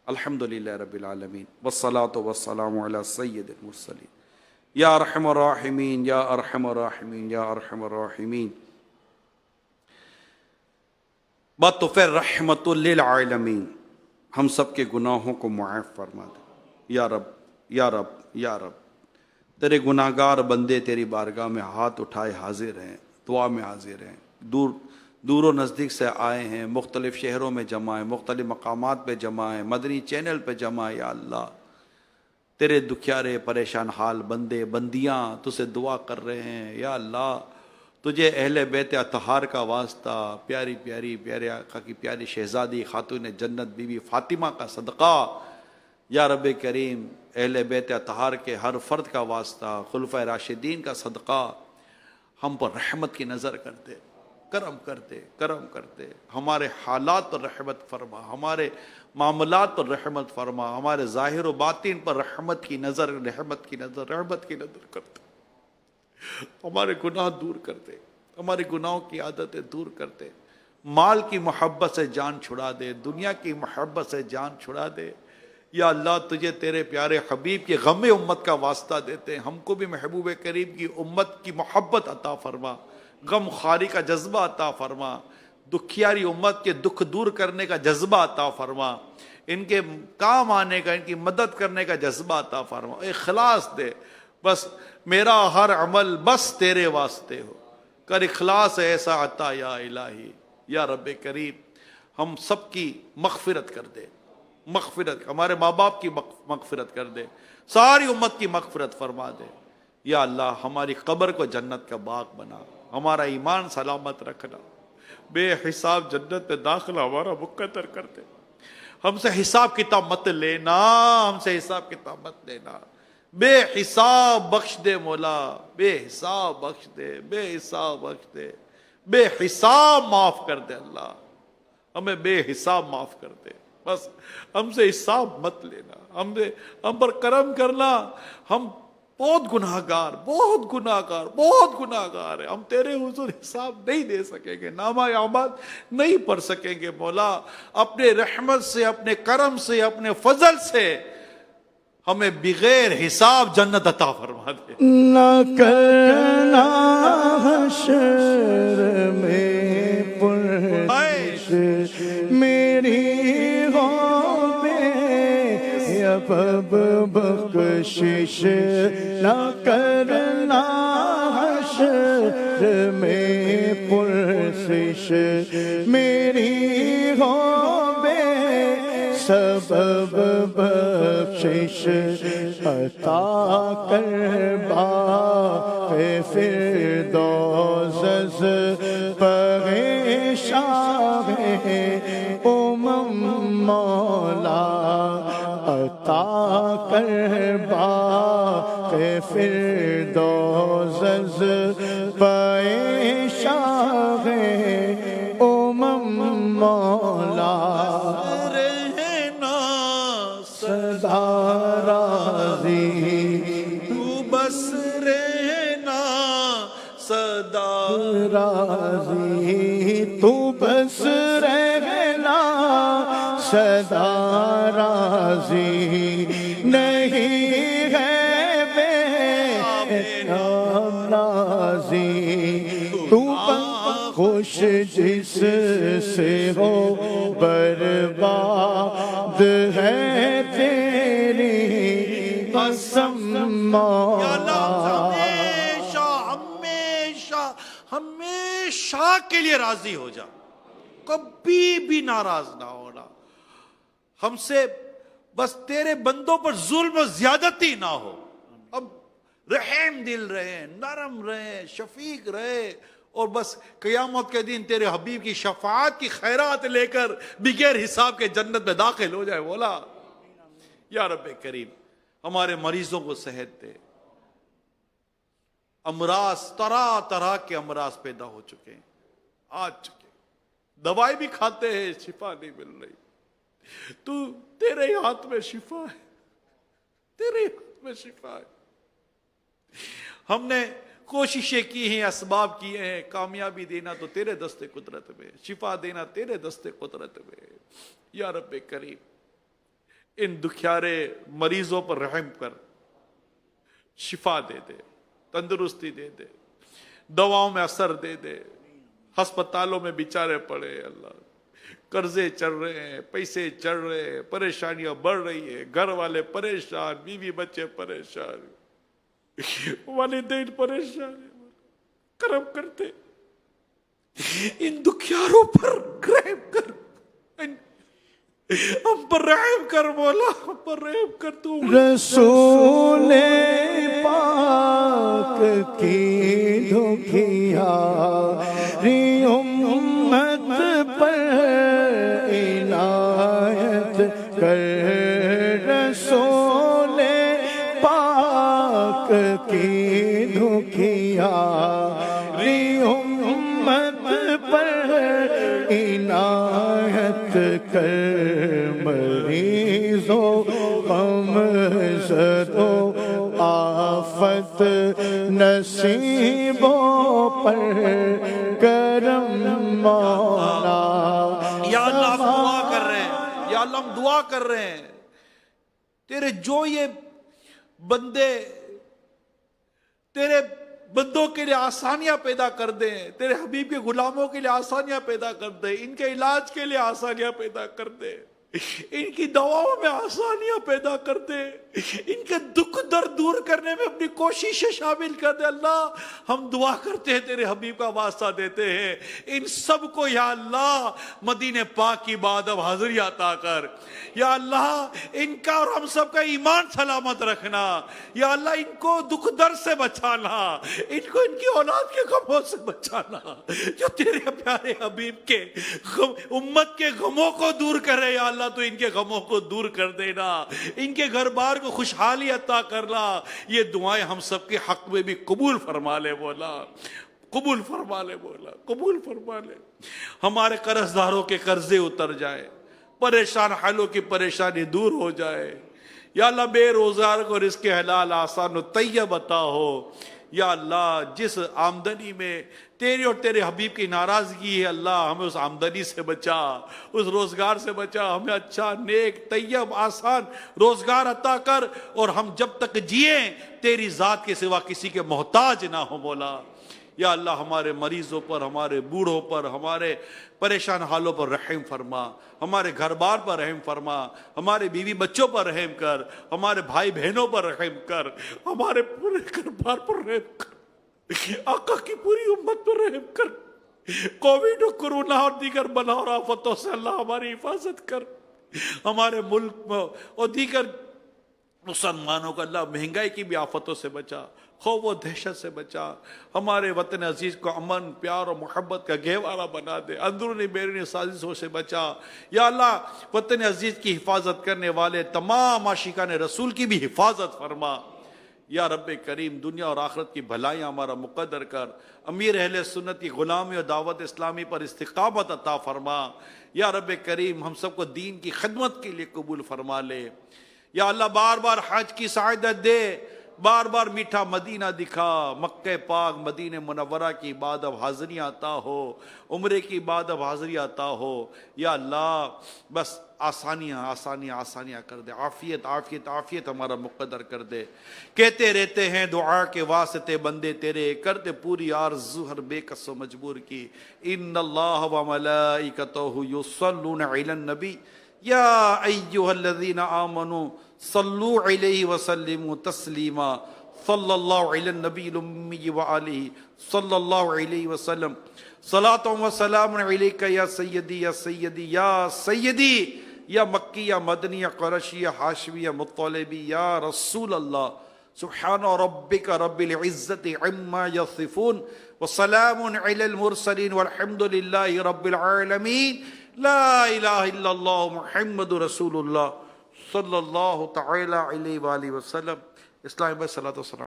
الحمدللہ رب العالمین والصلاة والسلام علی سید المرسلین یا ارحم الراحمین یا ارحم الراحمین یا ارحم الراحمین بطفر رحمت للعالمین، ہم سب کے گناہوں کو معاف فرما دے یا رب یا رب یا رب۔ تیرے گناہگار بندے تیری بارگاہ میں ہاتھ اٹھائے حاضر ہیں، دعا میں حاضر ہیں، دور و نزدیک سے آئے ہیں، مختلف شہروں میں جمع ہیں، مختلف مقامات پہ جمع ہیں، مدنی چینل پہ جمع ہیں۔ یا اللہ تیرے دکھیارے پریشان حال بندے بندیاں تجھ سے دعا کر رہے ہیں۔ یا اللہ تجھے اہل بیت اطہار کا واسطہ، پیارے آقا کی پیاری شہزادی خاتون جنت بی بی فاطمہ کا صدقہ، یا رب کریم اہل بیت اطہار کے ہر فرد کا واسطہ، خلفۂ راشدین کا صدقہ، ہم پر رحمت کی نظر کرتے، کرم کرتے، ہمارے حالات پر رحمت فرما، ہمارے معاملات پر رحمت فرما، ہمارے ظاہر و باطن پر رحمت کی نظر کرتے، ہمارے گناہ دور کرتے، ہمارے گناہوں کی عادتیں دور کرتے، مال کی محبت سے جان چھڑا دے، دنیا کی محبت سے جان چھڑا دے۔ یا اللہ تجھے تیرے پیارے حبیب کے غم امت کا واسطہ دیتے ہیں، ہم کو بھی محبوب کریم کی امت کی محبت عطا فرما، غم خواری کا جذبہ عطا فرما، دکھیاری امت کے دکھ دور کرنے کا جذبہ عطا فرما، ان کے کام آنے کا، ان کی مدد کرنے کا جذبہ عطا فرما، اخلاص دے۔ بس میرا ہر عمل بس تیرے واسطے ہو، کر اخلاص ایسا عطا یا الہی۔ یا رب کریم ہم سب کی مغفرت کر دے، ہمارے ماں باپ کی مغفرت کر دے، ساری امت کی مغفرت فرما دے۔ یا اللہ ہماری قبر کو جنت کا باغ بنا، ہمارا ایمان سلامت رکھنا، بے حساب جنت میں داخلہ ہمارا مقدر کر دے۔ ہم سے حساب کتاب مت لینا، بے حساب بخش دے مولا، بے حساب بخش دے، بے حساب معاف کر دے اللہ، ہمیں بے حساب معاف کر دے۔ بس ہم سے حساب مت لینا، ہم پر کرم کرنا، ہم بہت گناہگار ہیں، ہم تیرے حضور حساب نہیں دے سکیں گے، نامہ اعمال نہیں پڑھ سکیں گے مولا۔ اپنے رحمت سے، اپنے کرم سے، اپنے فضل سے ہمیں بغیر حساب جنت عطا فرما دے۔ نہ کرنا حشر میں پرش میری ہو بے اب بخشش، نہ کرنا حشر میں پرسش میری ہو بے سبب بخشش، عطا کر باغ فردوس پہ شاہ مولا، عطا کر باغ فردوس پہ شاہ مولا، راضی تو بس رہنا صدا راضی، تو بس رہنا صدا راضی، نہیں ہے بے راضی، تو خوش جس سے ہو برباد ہے تیری قسم مولا۔ ہمیشہ کے لیے راضی ہو جا، کبھی بھی ناراض نہ ہونا ہم سے، بس تیرے بندوں پر ظلم و زیادتی نہ ہو۔ اب رحم دل رہے، نرم رہے، شفیق رہے، اور بس قیامت کے دن تیرے حبیب کی شفاعت کی خیرات لے کر بغیر حساب کے جنت میں داخل ہو جائے مولا۔ یا رب کریم ہمارے مریضوں کو صحت دے، امراض طرح کے امراض پیدا ہو چکے ہیں، آ چکے، دوائی بھی کھاتے ہیں، شفا نہیں مل رہی۔ تو تیرے ہاتھ میں شفا ہے، تیرے ہاتھ میں شفا ہے۔ ہم نے کوششیں کی ہیں، اسباب کیے ہیں، کامیابی دینا تو تیرے دست قدرت میں، شفا دینا تیرے دست قدرت میں۔ یا رب کریم ان دکھیارے مریضوں پر رحم کر، شفا دے دے، تندرستی دے دے، دواؤں میں اثر دے دے۔ ہسپتالوں میں بیچارے پڑے اللہ، قرضے چڑھ رہے ہیں، پیسے چڑھ رہے ہیں، پریشانیاں بڑھ رہی ہیں، گھر والے پریشان، بیوی بچے پریشان، والدین پریشان ہیں، کرم کرتے ان دکھیاروں پر رحم کر، ہم پر رحم کر مولا، ہم پر رحم کر تو۔ رسول پاک کی دکھیاری امت پر عنایت کر، رسول پاک کی دکھیاری امت پر عنایت کر، مریضوں غم زدوں آفت نصیبوں پر کرم مولا۔ یا اللہ ہم دعا کر رہے ہیں، یا اللہ ہم دعا کر رہے ہیں تیرے جو یہ بندے تیرے بندوں کے لیے آسانیاں پیدا کر دیں، تیرے حبیب کے غلاموں کے لیے آسانیاں پیدا کر دیں، ان کے علاج کے لیے آسانیاں پیدا کر دیں، ان کی دواؤں میں آسانیاں پیدا کر دے، ان کے دکھ درد دور کرنے میں اپنی کوششیں شامل کر دے۔ اللہ ہم دعا کرتے ہیں، تیرے حبیب کا واسطہ دیتے ہیں، ان سب کو یا اللہ مدینے پاک کی بادب حاضری عطا کر۔ یا اللہ ان کا اور ہم سب کا ایمان سلامت رکھنا، یا اللہ ان کو دکھ درد سے بچانا، ان کو ان کی اولاد کے غموں سے بچانا، جو تیرے پیارے حبیب کے امت کے غموں کو دور کرے۔ یا اللہ تو ان کے غموں کو دور کر دینا، ان کے گھر بار کو خوشحالی عطا کرنا۔ یہ دعائیں ہم سب کے حق میں بھی قبول فرما لے مولا، قبول فرما لے مولا، قبول فرما لے۔ ہمارے قرض داروں کے قرضے اتر جائے، پریشان حالوں کی پریشانی دور ہو جائے۔ یا اللہ بے روزگار کو رزق حلال آسان و طیب عطا ہو۔ یا اللہ جس آمدنی میں تیری اور تیرے حبیب کی ناراضگی ہے، اللہ ہمیں اس آمدنی سے بچا، اس روزگار سے بچا، ہمیں اچھا نیک طیب آسان روزگار عطا کر، اور ہم جب تک جئیں تیری ذات کے سوا کسی کے محتاج نہ ہو مولا۔ یا اللہ ہمارے مریضوں پر، ہمارے بوڑھوں پر، ہمارے پریشان حالوں پر رحم فرما، ہمارے گھر بار پر رحم فرما، ہمارے بیوی بچوں پر رحم کر، ہمارے بھائی بہنوں پر رحم کر، ہمارے پورے گھر بار پر رحم کر، آقا کی پوری امت پر رحم کر۔ کووڈ و کرونا اور دیگر بلا اور آفتوں سے اللہ ہماری حفاظت کر۔ ہمارے ملک میں اور دیگر مسلمانوں کو اللہ مہنگائی کی بھی آفتوں سے بچا، خوف و دہشت سے بچا، ہمارے وطن عزیز کو امن پیار اور محبت کا گہوارہ بنا دے، اندرونی بیرونی سازشوں سے بچا۔ یا اللہ وطن عزیز کی حفاظت کرنے والے تمام عاشقان رسول کی بھی حفاظت فرما۔ یا رب کریم دنیا اور آخرت کی بھلائیاں ہمارا مقدر کر، امیر اہل سنت کی غلامی اور دعوت اسلامی پر استقامت عطا فرما۔ یا رب کریم ہم سب کو دین کی خدمت کے لیے قبول فرما لے۔ یا اللہ بار بار حج کی سعادت دے، بار بار میٹھا مدینہ دکھا، مکہ پاک مدینہ منورہ کی بادب حاضری عطا ہو، عمرے کی بادب حاضری عطا ہو۔ یا اللہ بس آسانیاں آسانیاں آسانیاں کر دے، عافیت عافیت عافیت ہمارا مقدر کر دے۔ کہتے رہتے ہیں دعا کے واسطے بندے تیرے، کرتے پوری آرزو ہر بے کس و مجبور کی۔ ان اللہ و ملائکتہ یصلون علی النبی یا ایہا الذین آمنوا صلو علیہ وسلموا تسلیما۔ صلی اللہ علی النبی الامی وآلہ صلی اللہ علیہ وسلم۔ صلاۃ و سلام علیک یا سیدی یا سیدی یا سیدی، یا مکی یا مدنی یا قرشی یا ہاشمی یا مطلبی، یا رسول اللہ۔ سبحان ربک رب العزت عما یصفون وسلام علی المرسلین والحمد للہ رب العالمین۔ لا الہ الا اللہ محمد رسول اللہ صلی اللہ تعالی علیہ وآلہ وسلم۔ اسلام میں صلاۃ و سلام۔